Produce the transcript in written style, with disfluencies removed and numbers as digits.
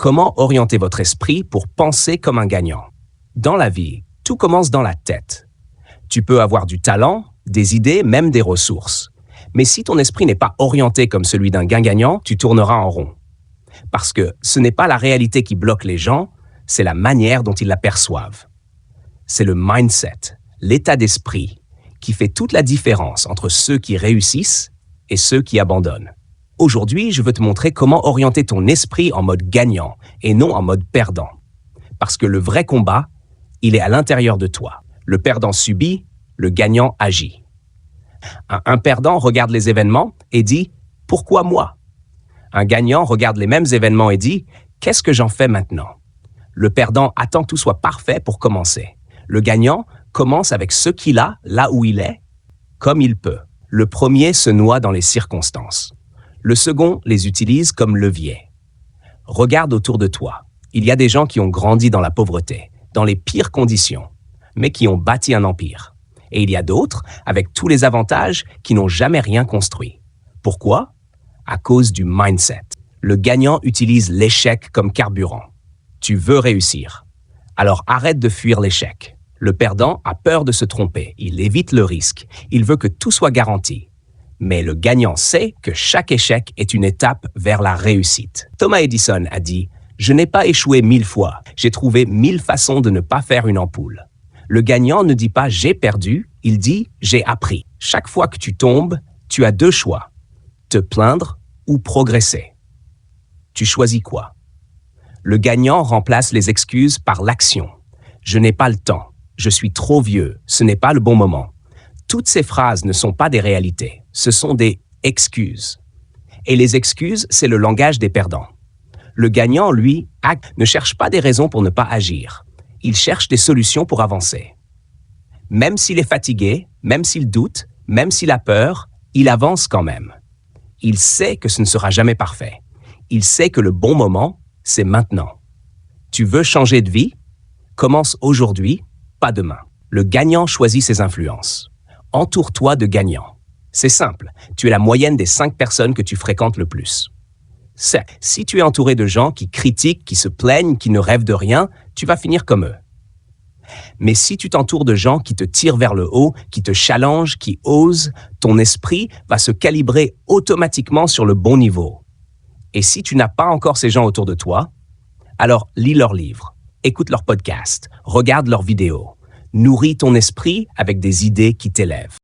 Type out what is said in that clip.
Comment orienter votre esprit pour penser comme un gagnant? Dans la vie, tout commence dans la tête. Tu peux avoir du talent, des idées, même des ressources. Mais si ton esprit n'est pas orienté comme celui d'un gagnant, tu tourneras en rond. Parce que ce n'est pas la réalité qui bloque les gens, c'est la manière dont ils la perçoivent. C'est le mindset, l'état d'esprit, qui fait toute la différence entre ceux qui réussissent et ceux qui abandonnent. Aujourd'hui, je veux te montrer comment orienter ton esprit en mode gagnant et non en mode perdant. Parce que le vrai combat, il est à l'intérieur de toi. Le perdant subit, le gagnant agit. Un perdant regarde les événements et dit « Pourquoi moi ?» Un gagnant regarde les mêmes événements et dit « Qu'est-ce que j'en fais maintenant ?» Le perdant attend que tout soit parfait pour commencer. Le gagnant commence avec ce qu'il a, là où il est, comme il peut. Le premier se noie dans les circonstances. Le second les utilise comme levier. Regarde autour de toi. Il y a des gens qui ont grandi dans la pauvreté, dans les pires conditions, mais qui ont bâti un empire. Et il y a d'autres, avec tous les avantages, qui n'ont jamais rien construit. Pourquoi? À cause du mindset. Le gagnant utilise l'échec comme carburant. Tu veux réussir. Alors arrête de fuir l'échec. Le perdant a peur de se tromper. Il évite le risque. Il veut que tout soit garanti. Mais le gagnant sait que chaque échec est une étape vers la réussite. Thomas Edison a dit « Je n'ai pas échoué 1000 fois. J'ai trouvé 1000 façons de ne pas faire une ampoule. » Le gagnant ne dit pas « j'ai perdu », il dit « j'ai appris ». Chaque fois que tu tombes, tu as deux choix. Te plaindre ou progresser. Tu choisis quoi? Le gagnant remplace les excuses par l'action. Je n'ai pas le temps. Je suis trop vieux. Ce n'est pas le bon moment. Toutes ces phrases ne sont pas des réalités. Ce sont des excuses. Et les excuses, c'est le langage des perdants. Le gagnant, lui, ne cherche pas des raisons pour ne pas agir. Il cherche des solutions pour avancer. Même s'il est fatigué, même s'il doute, même s'il a peur, il avance quand même. Il sait que ce ne sera jamais parfait. Il sait que le bon moment, c'est maintenant. Tu veux changer de vie? Commence aujourd'hui, pas demain. Le gagnant choisit ses influences. Entoure-toi de gagnants. C'est simple, tu es la moyenne des 5 personnes que tu fréquentes le plus. Si tu es entouré de gens qui critiquent, qui se plaignent, qui ne rêvent de rien, tu vas finir comme eux. Mais si tu t'entoures de gens qui te tirent vers le haut, qui te challengent, qui osent, ton esprit va se calibrer automatiquement sur le bon niveau. Et si tu n'as pas encore ces gens autour de toi, alors lis leurs livres, écoute leurs podcasts, regarde leurs vidéos. Nourris ton esprit avec des idées qui t'élèvent.